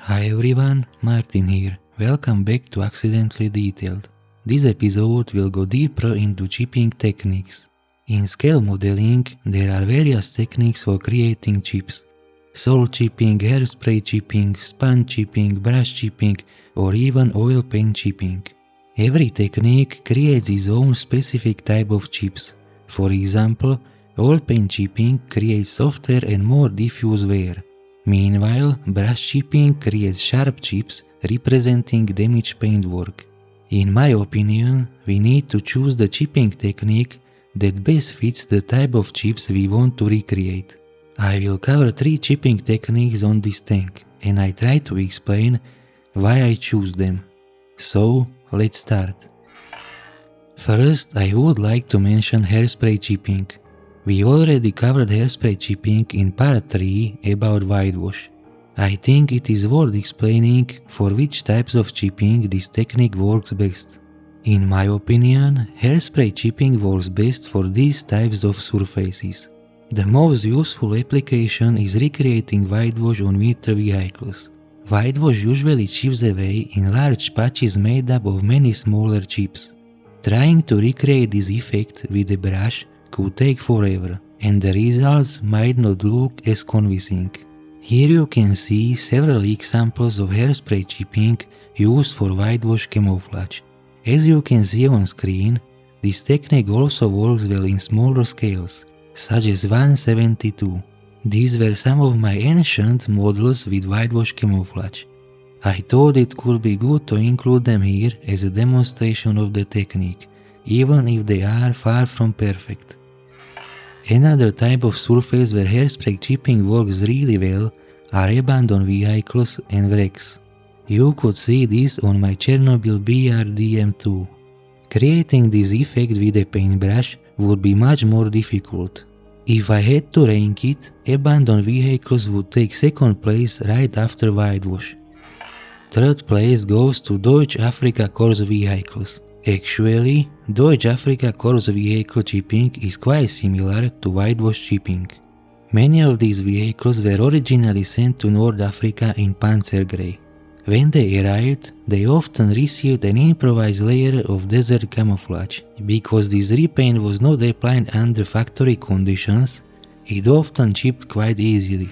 Hi everyone, Martin here. Welcome back to Accidentally Detailed. This episode will go deeper into chipping techniques. In scale modeling, there are various techniques for creating chips. Salt chipping, hairspray chipping, sponge chipping, brush chipping, or even oil paint chipping. Every technique creates its own specific type of chips. For example, oil paint chipping creates softer and more diffuse wear. Meanwhile, brush chipping creates sharp chips representing damaged paintwork. In my opinion, we need to choose the chipping technique that best fits the type of chips we want to recreate. I will cover 3 chipping techniques on this tank, and I try to explain why I choose them. So, let's start. First, I would like to mention hairspray chipping. We already covered hairspray chipping in part 3 about whitewash. I think it is worth explaining for which types of chipping this technique works best. In my opinion, hairspray chipping works best for these types of surfaces. The most useful application is recreating whitewash on winter vehicles. Whitewash usually chips away in large patches made up of many smaller chips. Trying to recreate this effect with a brush could take forever, and the results might not look as convincing. Here you can see several examples of hairspray chipping used for whitewash camouflage. As you can see on screen, this technique also works well in smaller scales, such as 1/72. These were some of my ancient models with whitewash camouflage. I thought it could be good to include them here as a demonstration of the technique, even if they are far from perfect. Another type of surface where hairspray chipping works really well are abandoned vehicles and wrecks. You could see this on my Chernobyl BRDM2. Creating this effect with a paintbrush would be much more difficult. If I had to rank it, abandoned vehicles would take second place right after whitewash. Third place goes to Deutsche Afrika Corps vehicles. Actually, Deutsche Afrika Corps vehicle chipping is quite similar to whitewash chipping. Many of these vehicles were originally sent to North Africa in Panzer Grey. When they arrived, they often received an improvised layer of desert camouflage. Because this repaint was not applied under factory conditions, it often chipped quite easily.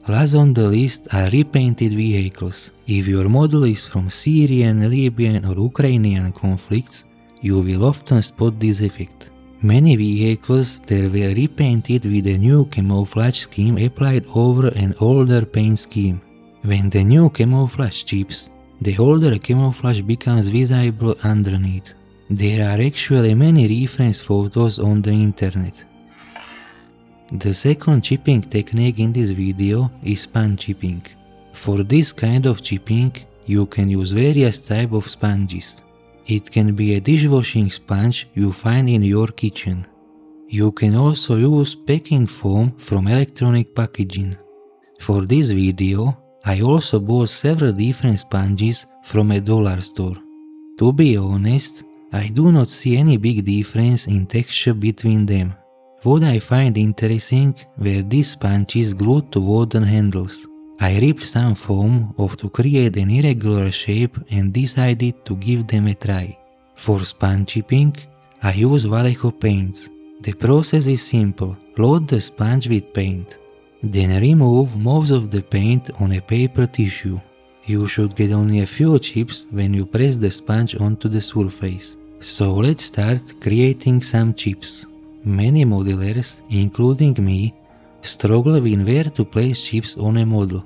Last on the list are repainted vehicles. If your model is from Syrian, Libyan or Ukrainian conflicts, you will often spot this effect. Many vehicles there were repainted with a new camouflage scheme applied over an older paint scheme. When the new camouflage chips, the older camouflage becomes visible underneath. There are actually many reference photos on the internet. The second chipping technique in this video is sponge chipping. For this kind of chipping, you can use various types of sponges. It can be a dishwashing sponge you find in your kitchen. You can also use packing foam from electronic packaging. For this video, I also bought several different sponges from a dollar store. To be honest, I do not see any big difference in texture between them. What I find interesting were these sponges glued to wooden handles. I ripped some foam off to create an irregular shape and decided to give them a try. For sponge chipping, I use Vallejo paints. The process is simple. Load the sponge with paint. Then remove most of the paint on a paper tissue. You should get only a few chips when you press the sponge onto the surface. So let's start creating some chips. Many modelers, including me, struggle with where to place chips on a model.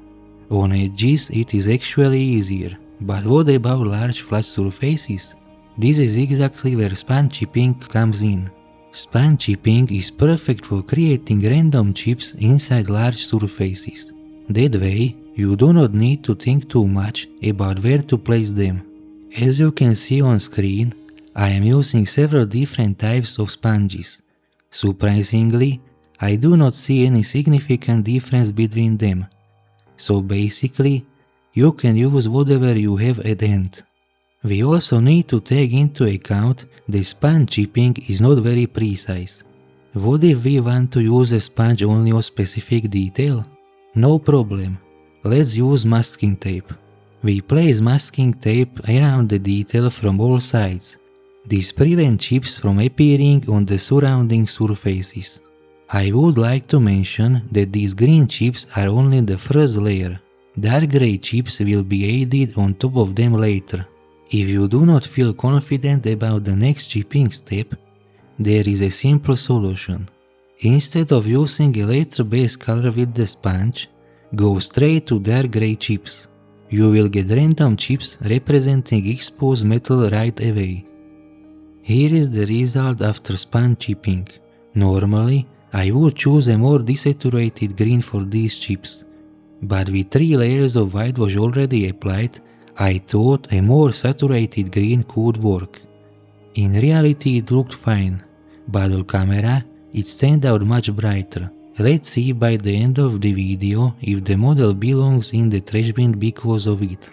On edges it is actually easier, but what about large flat surfaces? This is exactly where sponge chipping comes in. Sponge chipping is perfect for creating random chips inside large surfaces. That way, you do not need to think too much about where to place them. As you can see on screen, I am using several different types of sponges. Surprisingly, I do not see any significant difference between them. So basically, you can use whatever you have at hand. We also need to take into account that sponge chipping is not very precise. What if we want to use a sponge only on specific detail? No problem. let's use masking tape. We place masking tape around the detail from all sides. This prevents chips from appearing on the surrounding surfaces. I would like to mention that these green chips are only the first layer. Dark gray chips will be added on top of them later. If you do not feel confident about the next chipping step, there is a simple solution. Instead of using a later base color with the sponge, go straight to dark gray chips. You will get random chips representing exposed metal right away. Here is the result after sponge chipping. Normally, I would choose a more desaturated green for these chips, but with 3 layers of whitewash already applied, I thought a more saturated green could work. In reality it looked fine, but on camera it stands out much brighter. Let's see by the end of the video if the model belongs in the trash bin because of it.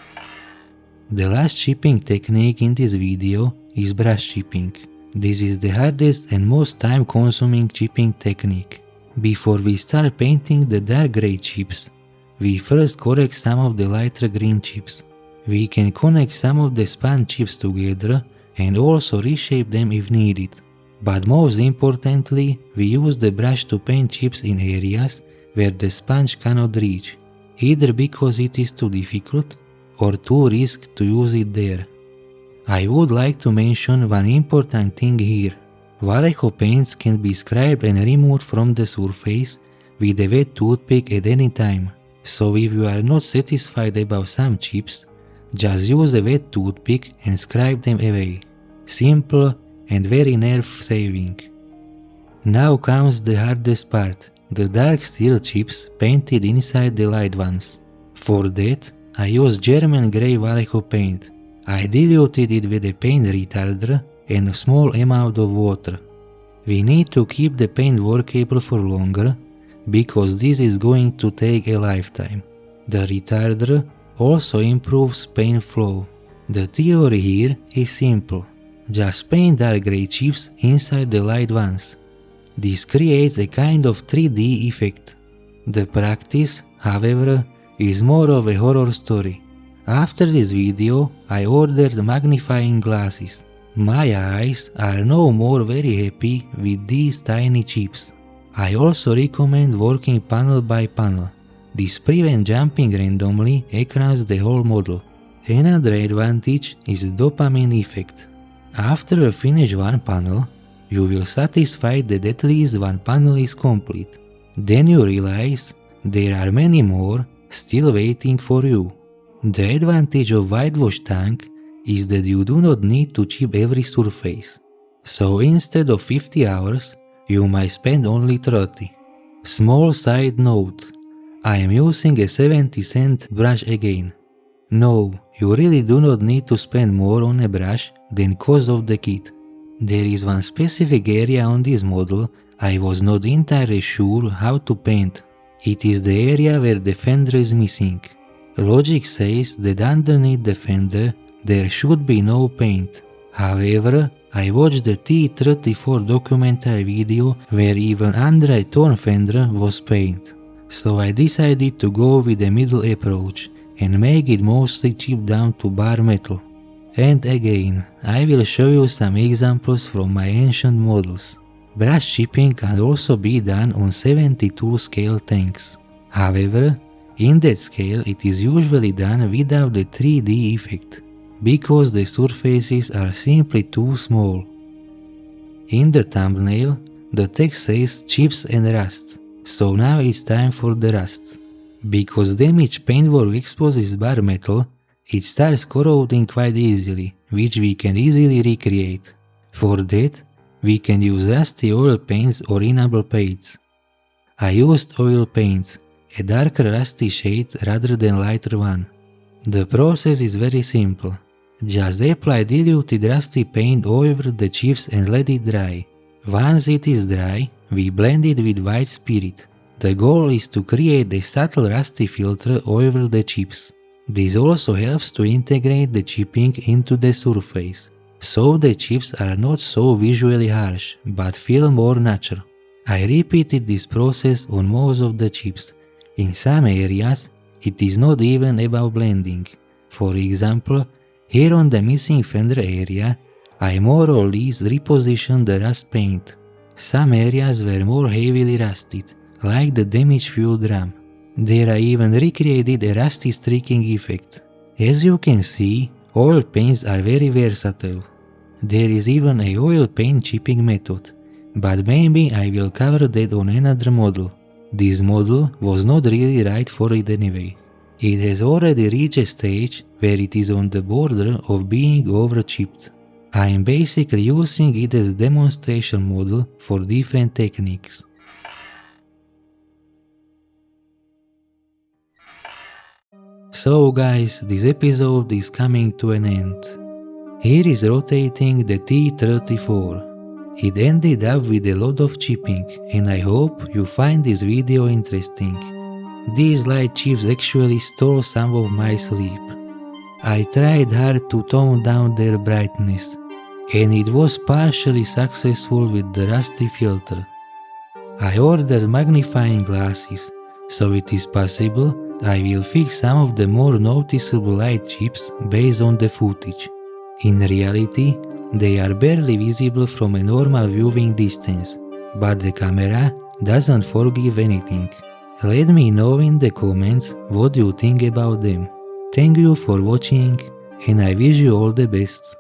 The last chipping technique in this video is brush chipping. This is the hardest and most time-consuming chipping technique. Before we start painting the dark gray chips, we first correct some of the lighter green chips. We can connect some of the sponge chips together and also reshape them if needed. But most importantly, we use the brush to paint chips in areas where the sponge cannot reach, either because it is too difficult or too risky to use it there. I would like to mention one important thing here. Vallejo paints can be scraped and removed from the surface with a wet toothpick at any time. So if you are not satisfied about some chips, just use a wet toothpick and scrape them away. Simple and very nerve-saving. Now comes the hardest part, the dark steel chips painted inside the light ones. For that, I used German grey Vallejo paint. I diluted it with a paint retarder and a small amount of water. We need to keep the paint workable for longer, because this is going to take a lifetime. The retarder also improves paint flow. The theory here is simple. Just paint dark gray chips inside the light ones. This creates a kind of 3D effect. The practice, however, is more of a horror story. After this video, I ordered magnifying glasses. My eyes are no more very happy with these tiny chips. I also recommend working panel by panel. This prevents jumping randomly across the whole model. Another advantage is the dopamine effect. After you finish one panel, you will satisfied that at least one panel is complete. Then you realize there are many more still waiting for you. The advantage of whitewash tank is that you do not need to chip every surface. So instead of 50 hours, you might spend only 30. Small side note, I am using a 70-cent brush again. No, you really do not need to spend more on a brush than cost of the kit. There is one specific area on this model I was not entirely sure how to paint. It is the area where the fender is missing. Logic says that underneath the fender there should be no paint. However, I watched the T-34 documentary video where even under a torn fender was paint. So I decided to go with a middle approach and make it mostly chipped down to bare metal. And again, I will show you some examples from my ancient models. Brush chipping can also be done on 72 scale tanks. However, in that scale it is usually done without the 3D effect, because the surfaces are simply too small. In the thumbnail, the text says chips and rust, so now it's time for the rust. Because damaged paintwork exposes bare metal, it starts corroding quite easily, which we can easily recreate. For that, we can use rusty oil paints or enamel paints. I used oil paints, a darker rusty shade rather than lighter one. The process is very simple. Just apply diluted rusty paint over the chips and let it dry. Once it is dry, we blend it with white spirit. The goal is to create a subtle rusty filter over the chips. This also helps to integrate the chipping into the surface, so the chips are not so visually harsh, but feel more natural. I repeated this process on most of the chips. In some areas, It is not even about blending. For example, here on the missing fender area, I more or less repositioned the rust paint. Some areas were more heavily rusted, like the damaged fuel drum. There I even recreated a rusty streaking effect. As you can see, oil paints are very versatile. There is even a oil paint chipping method, but maybe I will cover that on another model. This model was not really right for it anyway. It has already reached a stage where it is on the border of being over-chipped. I am basically using it as a demonstration model for different techniques. So guys, this episode is coming to an end. Here is rotating the T-34. It ended up with a lot of chipping, and I hope you find this video interesting. These light chips actually stole some of my sleep. I tried hard to tone down their brightness, and it was partially successful with the rusty filter. I ordered magnifying glasses, so it is possible I will fix some of the more noticeable light chips based on the footage. In reality, they are barely visible from a normal viewing distance, but the camera doesn't forgive anything. Let me know in the comments what you think about them. Thank you for watching, and I wish you all the best.